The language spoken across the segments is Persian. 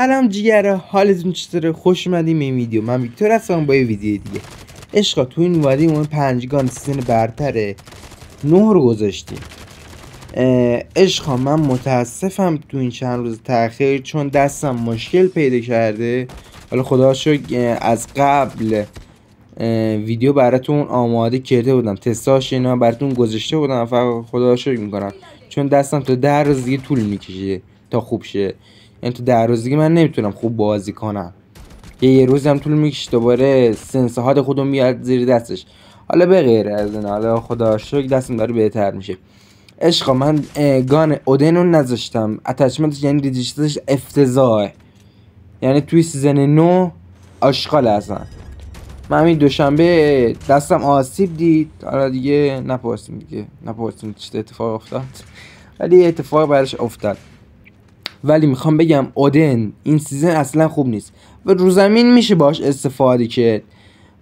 سلام جیگره، حالتون چطوره؟ خوش اومدیم این ویدیو. من ویکتور هستم با یه ویدیو دیگه. عشقا تو این وادی اون پنجگان سیزن برتره 9 رو گذاشتیم. عشقا من متاسفم تو این چند روز تاخیر، چون دستم مشکل پیدا کرده. حالا خدا شکر از قبل ویدیو براتون آماده کرده بودم، تستاش اینا براتون گذاشته بودم، فقط خدا شکر میکنم چون دستم تا 10 روز دیگه طول میکشه تا خوب شه. یعنی تو 10 روز دیگه من نمیتونم خوب بازی کنم، یه روز هم طول میکشه دوباره سنسات خودم میاد زیر دستش. حالا به غیر از این، حالا خدا شکر دستم داره بهتر میشه. عشقا من گان اودن رو نذاشتم، اتچمنتش یعنی ریجیسترش افتضاحه، یعنی توی سیزن 9 آشغال اصلا. من همین دوشنبه دستم آسیب دید، حالا دیگه نپرسیم چه اتفاق افتاد، ولی اتفاق براش افتاد. ولی میخوام بگم اودن این سیزن اصلا خوب نیست و رو زمین میشه باش استفاده کرد،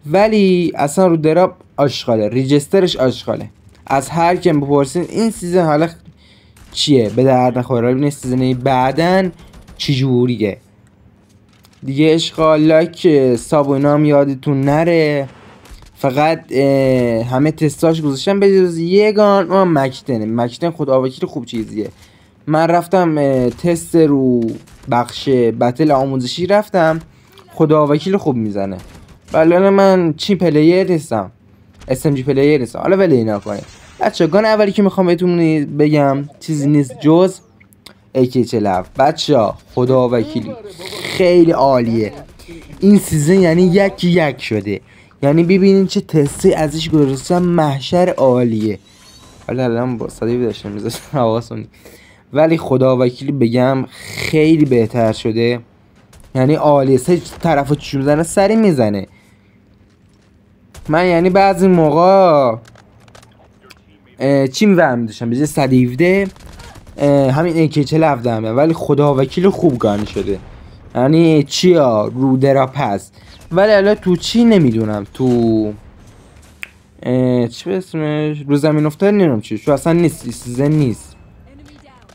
ولی اصلا رو دراب آشغاله، ریجسترش آشغاله. از هر کم بپرسین این سیزن حالا چیه به درد نخوره، ببینید سیزن بعدن چی جوریه دیگه. اشغال لایک ساب و اینا هم یادتون نره. فقط همه تستاش گذاشتم به جز یه گان، اون مکتن خدا وکیل خوب چیزیه. من رفتم تست رو بخش بتل آموزشی رفتم، خدا وکیل خوب میزنه. ولی من چی پلیر نیستم، SMG پلیر نیستم. حالا ولی اینا کنه بچه. گان اولی که میخوام بهتون بگم چیزی نیست جز AK-47. بچه خدا وکیلی خیلی عالیه این سیزن، یعنی یک شده. یعنی ببینین چه تستی ازش گذاشتم، محشر عالیه. حالا الان با صدیب داشتم میذاشتم حواسونی، ولی خدا وکیلی بگم خیلی بهتر شده، یعنی عالیه. سه طرفو چی میزنه سری میزنه. من یعنی بعضی موقع چی میفهمیدشم به جای 117 همین AK-47 همه، ولی خدا وکیل خوب گانی شده. یعنی چیا رو دراپ هست، ولی الان تو چی نمیدونم، تو چی اسمش رو زمین افتاد نمیدونم چی شو، اصلا نیست سیزن نیست.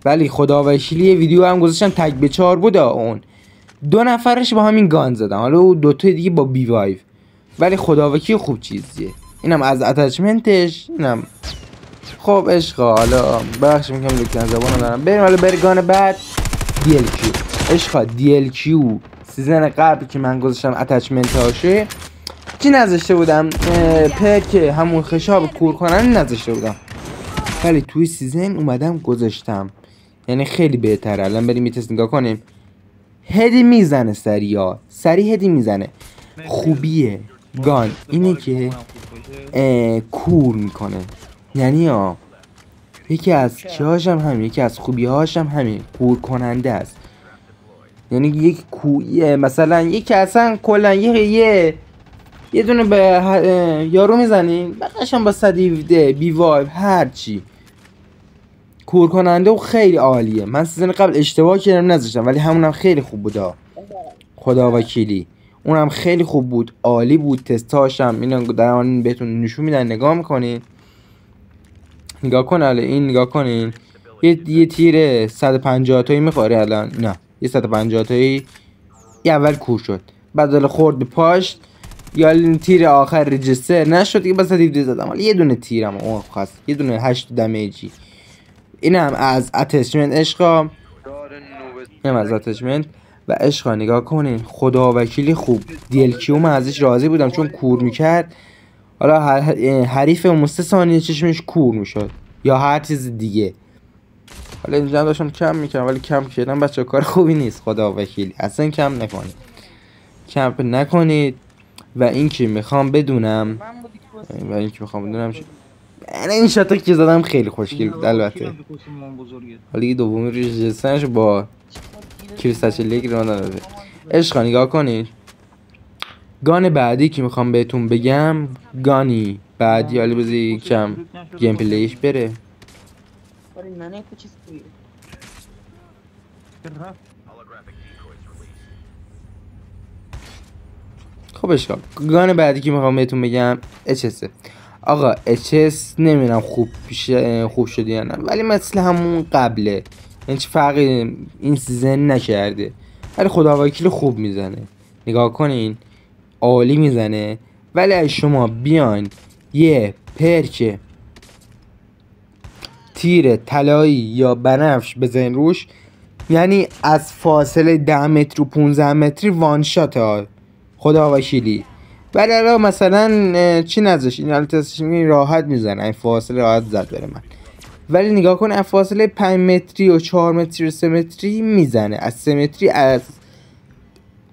ولی خدا وکیلی یه ویدیو هم گذاشتم تگ به 4 بود، اون 2 نفرش با همین گان زدن، حالا او 2 تا دیگه با بی وایو. ولی خدا وکیل خوب چیزیه، اینم از اتچمنتش. اینم خب عشقا، حالا بخش میکنم لکن زبانو دارم. بریم حالا برگان بعد DLQ. عشقا DLQ سیزن قبل که من گذاشتم اتچمنت هاشه چی نذاشته بودم، پک همون خشاب کور کنن نذاشته بودم، ولی توی سیزن اومدم گذاشتم، یعنی خیلی بهتره. الان بریم یه تست نگاه کنیم. هدی میزنه سری هدی میزنه. خوبیه گان اینه که کور میکنه، یعنی یکی از چیهاش هم همین، یکی از خوبیهاش هم همین، کور کننده است. یعنی یک کویه مثلا، یکی اصلا کلا یه دونه به یارو میزنین بعدش هم با 117 بی وایب هرچی کور کننده و خیلی عالیه. من سیزن قبل اشتباه کردم نذاشتم، ولی همونم خیلی خوب بود خدا وکیلی، اونم خیلی خوب بود، عالی بود. تستاشم اینا در بهتون نشون میدن، نگاه میکنین. نگاه کن الان این، نگاه کنین یه تیر 150 تایی میخوره الان، نه یه 150 تایی یه اول کور شد، بعد خورد به پاش، یا این تیر آخر ریجستر نشد دیگه، بس دیو زدم. ولی یه دونه تیرم اون خاص، یه دونه 8 دمیجی. اینم از اتچمنت عشقا، اینم از اتچمنت و عشقا. نگاه کنین خدا وکیلی خوب. DLQ من ازش راضی بودم چون کور میکرد، حالا حریف اون 3 ثانیه چشمش کور میشد یا هر چیز دیگه. حالا اینجا داشتم کم میکردم، ولی کم کردم بچه کار خوبی نیست. خدا وکیلی اصلا کم نکنید، کمپ نکنید. و این که میخوام بدونم این شاتا که زدم خیلی خوشگل بود البته. حالا یه دومی ریجسترش با کریستاچ لیگ رو داده. عشقا نگاه کنید. گان بعدی که میخوام بهتون بگم، گانی بعدی، حالا بذاری کم گیم پلیش بره. خب اشکال گان بعدی که میخوام بهتون بگم HS. آقا HS نمیدونم خوب شده یا نه، ولی مثل همون قبله، یعنی چه فرقی این سیزن نکرده. ولی خدا وکیل خوب میزنه. نگاه کنین عالی میزنه. ولی اگه شما بیاین یه پرک تیر طلایی یا بنفش بزنین روش، یعنی از فاصله 10 متر و 15 متری وان شات ها خدا وکیلی. ولی الان مثلا چی نذاش این البته راحت میزنه، این فاصله راحت زد بره من. ولی نگاه کن از فاصله 5 متری و 4 متری و 3 متری میزنه. از 3 متری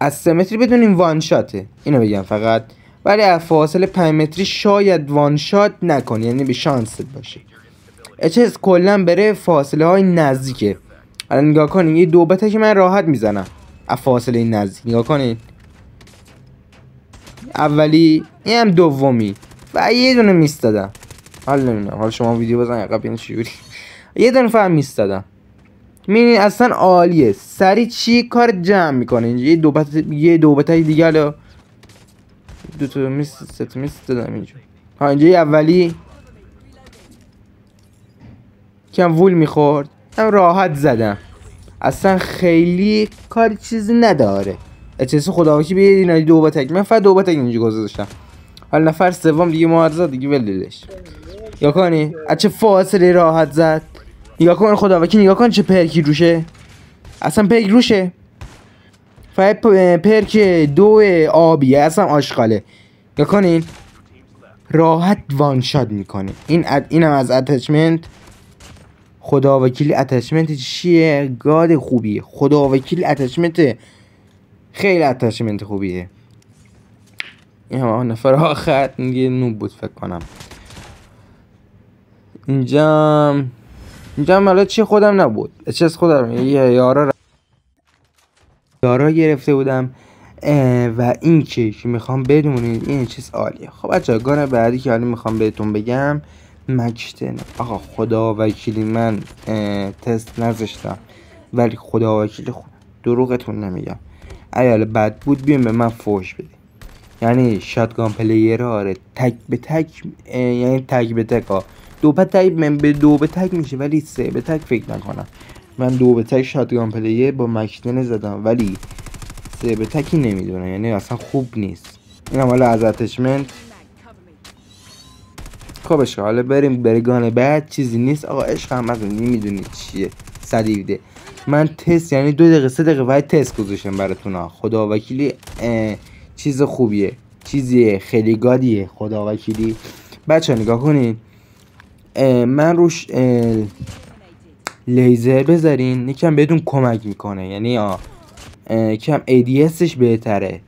از 3 متری بدون این وان شاته، اینو بگم فقط. ولی از فاصله 5 متری شاید وان شات نکنی، یعنی به شانست باشه. اچس کلا بره فاصله های نزدیکه. الان نگاه کنین یه دوبته که من راحت میزنم از فاصله نزدیک. نگاه کنین اولی این هم دومی و یه دونه میستادم. حالا نمیدونم حالا شما ویدیو بزن عقب این چجوری. یه دونه فهم میستادم. میبینین اصلا عالیه. سری چی کار جمع میکنه اینجا. یه دوبته دیگه الان دو تا میستادم اینجا. ها اینجا یه اولی کم وول میخورد، هم راحت زدم. اصلا خیلی کار چیزی نداره. اچس خدا وکیل بیاد اینا دو با تک. من فقط دو با تک اینجا گذاشتم. حالا نفر سوم دیگه معارضه دیگه ولش. یا کنی چه فاصله راحت زد. نگاه کن خدا وکیل، نگاه کن چه پرکی روشه. اصلا پرک روشه. فقط پرک دو آبیه اصلا آشغاله. نگاه کنین راحت وان شات میکنه. اینم از اتچمنت خدا وکیل. اتچمنت چیه؟ گاد خوبیه. خدا وکیل اتچمنت خیلی اتچمنت خوبیه. این هم نفر آخر میگه نوب بود فکر کنم. اینجا حالا چی خودم نبود. چیز خودم یه یارا گرفته بودم و این که میخوام بدونید این چیز عالیه. خب بچه‌ها گان بعدی که حالا میخوام بهتون بگم مکشتن. آقا خدا وکیلی من تست نذاشتم ولی خدا وکیلی دروغتون نمیگم. اگه بد بود بیاین به من فوش بدین. یعنی شاتگان پلیر آره تک به تک، یعنی تک به تک ها. دو به تک من به دو به تک میشه ولی سه به تک فکر نکنم. من دو به تک شاتگان پلیر با مکشتن زدم ولی سه به تکی نمیدونم، یعنی اصلا خوب نیست. این هم حالا از اتچمنت. خب حالا بریم برگان بعد. چیزی نیست آقا عشق هم از نمیدونید چیه. 117 من تست یعنی 2 دقیقه 3 دقیقه باید تست گذاشتم براتون ها. خدا وکیلی چیز خوبیه، چیزیه خیلی گادیه خدا وکیلی. بچه ها نگاه کنین من روش لیزر بذارین یکم بهتون کمک میکنه. یعنی کم ADSش بهتره،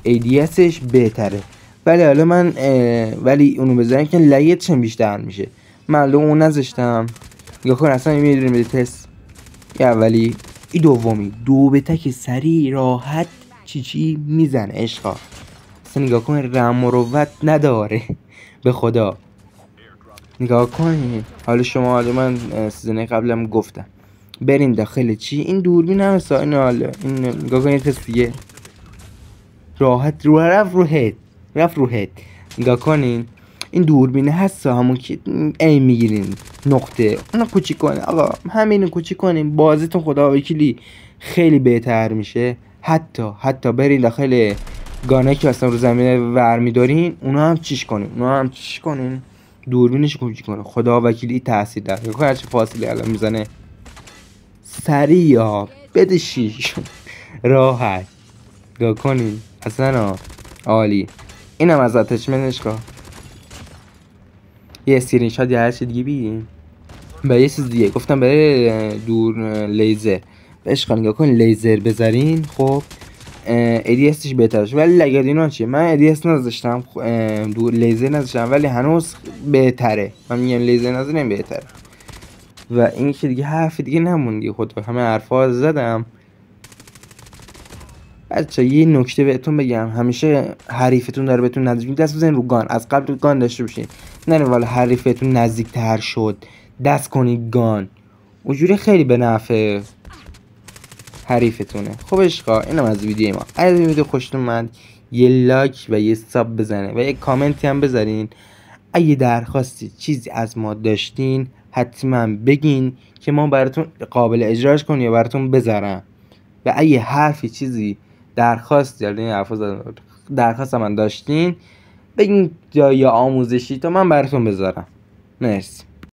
ADSش بهتره. ولی حالا من ولی اونو بذارم که لایتش بیشتر میشه. من اون نذاشتم. نگاه کن اصلا میدونیم به تست. یه اولی ای دومی دو به تک سریع راحت چی میزنه عشقا. اصلا نگاه کن رم مروت نداره به خدا. نگاه کنین حالا شما حالا من سیزنه قبلم گفتم برین داخل چی این دوربین هم این حالا این نگاه کنین تست دیگه راحت رفت رو هد. نگاه کنین این دوربینه هست همون که این میگیرین نقطه اونو کوچیک کنین. آقا همینو کوچیک کنین بازیتون خدا وکیلی خیلی بهتر میشه. حتی برین داخل گانه که اصلا رو زمینه ور میدارین اونا هم چیش کنین دوربینش کوچیک کنه. خدا وکیلی تاثیر داره. نگاه کن چه فاصله الان میزنه سریع ها بده 6 راحت. نگاه کنین اصلا عالی. اینم از اتچمنتش که یه اسکرین شات یا هر چی دیگه بگیریم. و یه چیز دیگه گفتم برای دور لیزر عشق نگاه کن لیزر بذارین خب ADSش بهتره. ولی لگدینا چیه من ADS نذاشتم دور لیزر نذاشتم ولی هنوز بهتره. من میگم لیزر نذارم بهتره. و این که دیگه حرف دیگه نمون دیگه خود همه حرفا زدم. بچه یه نکته بهتون بگم همیشه حریفتون داره بهتون نزدیک دست بزنین رو گان. از قبل گان داشته باشین نه والا حریفتون نزدیک تر شد دست کنید گان اونجوری خیلی به نفع حریفتونه. خب عشقا اینم از ویدیو ما. اگه این ویدیو خوشتون اومد یه لایک و یه ساب بزنین و یه کامنتی هم بذارین. اگه درخواستی چیزی از ما داشتین حتما بگین که ما براتون قابل اجراش کنیم یا براتون بذارم. و اگه حرفی چیزی درخواست درخواست من داشتین بگین یا آموزشی تا من براتون بذارم. مرسی.